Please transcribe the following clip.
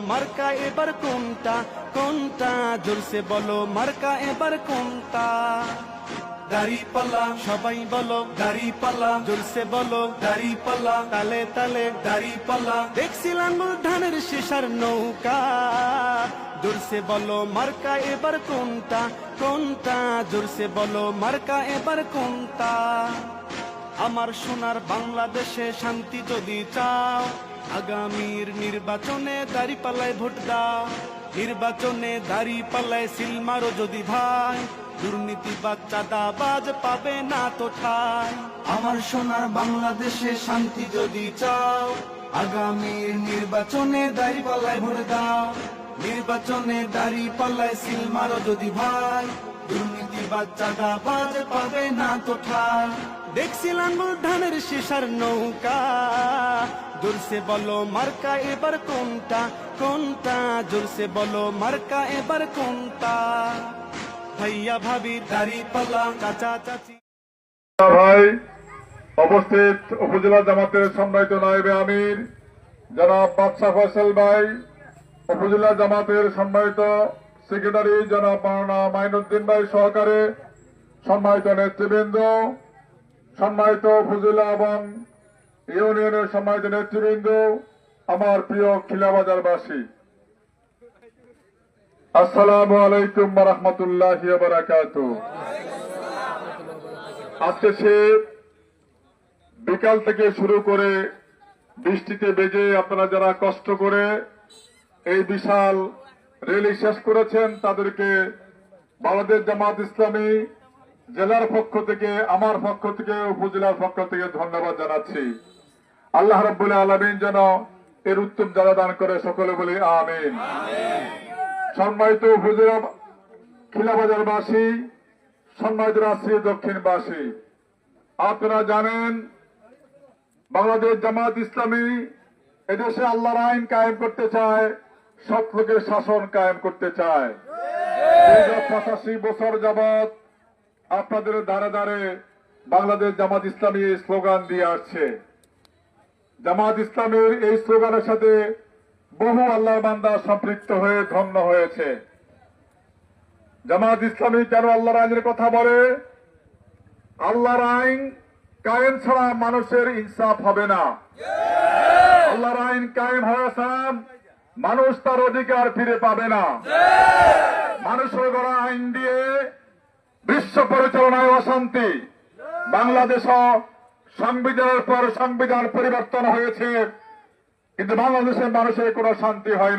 মার্কা এবার কোনটা কোনটা জোরসে বলো মার্কা এবার কোনটা দাড়িপাল্লা সবাই বলো দাড়িপাল্লা জোরসে বলো দাড়িপাল্লা তালে তালে দাড়িপাল্লা দেখছি লাঙ্গল ধানের শেষার নৌকা জোরসে বলো মার্কা এবার কোনটা কোনটা জোরসে বলো মার্কা এবার কোনটা আমার সোনার বাংলাদেশে শান্তি যদি চাও আগামীর নির্বাচনে দাড়িপাল্লায় ভোট দাও নির্বাচনে দাড়িপাল্লায় সিল মারো যদি ভাই দুর্নীতিবাজ চাঁদাবাজ পাবে না তো ঠাই আমার সোনার বাংলাদেশে শান্তি যদি চাও আগামীর নির্বাচনে দাড়িপাল্লায় ভোট দাও নির্বাচনে দাড়িপাল্লায় সিল মারো যদি ভাই দুর্নীতিবাজ চাঁদাবাজ পাবে না তো ঠাই দেখছি লাঙ্গল ধানের শেষার নৌকা জোরসে বলো মার্কা এবার কোনটা কোনটা জোরসে বলো মার্কা এবার কোনটা ভাইয়া ভাবি দাড়িপাল্লা চাচা চাচি ভাই উপস্থিত উপজেলা জামাতের সম্মানিত নায়েবে আমির জনাব বাদশা ফয়সাল ভাই, উপজেলা জামাতের সম্মানিত সেক্রেটারি জনাব মাওলানা মাইনুদ্দিন ভাই সহকারে সম্মানিত নেতৃবৃন্দ, সম্মানিত উপজেলা এবং ইউনিয়নের সম্মানিত নেতৃবৃন্দ, আমার প্রিয় খিলাবাজারবাসী, আসসালামু আলাইকুম ওয়া রাহমাতুল্লাহি ওয়া বারাকাতুহু। আজকে সে বিকাল থেকে শুরু করে বৃষ্টিতে বেজে আপনারা যারা কষ্ট করে এই বিশাল র্যালি শেষ করেছেন তাদেরকে বাংলাদেশ জামাত ইসলামী জেলার পক্ষ থেকে, আমার পক্ষ থেকে, উপজেলার পক্ষ থেকে ধন্যবাদ জানাচ্ছি। আল্লাহ রাব্বুল আলামিন যেন এর উত্তম যারা দান করে, সকলে বলি আমিন। সম্মানিত উপজেলা খিলাবাজারবাসী, সম্মানিত রাজশাহী দক্ষিণবাসী, আপনারা জানেন বাংলাদেশ জামাত ইসলামী এদেশে আল্লাহর আইন কায়েম করতে চায়, সৎ লোকের শাসন কায়েম করতে চায়। 85 বছর যাবৎ আপনাদের দ্বারে দ্বারে বাংলাদেশ জামাত ইসলামী এই স্লোগান দিয়ে আসছে। জামাত ইসলামীর এই স্লোগানের সাথে বহু আল্লাহর বান্দা সম্পৃক্ত হয়ে ধন্য হয়েছে। জামাত ইসলামী কেন আল্লাহর আইনের কথা বলে? আল্লাহর আইন কায়েম ছাড়া মানুষের ইনসাফ হবে না। আল্লাহর আইন কায়েম হওয়া ছাড়া মানুষ তার অধিকার ফিরে পাবে না। মানুষের গড়া আইন দিয়ে বিশ্ব পরিচালনায় অশান্তি। বাংলাদেশ সংবিধানের পর সংবিধান পরিবর্তন হয়েছে, কিন্তু বাংলাদেশের মানুষের কোনো শান্তি হয় না।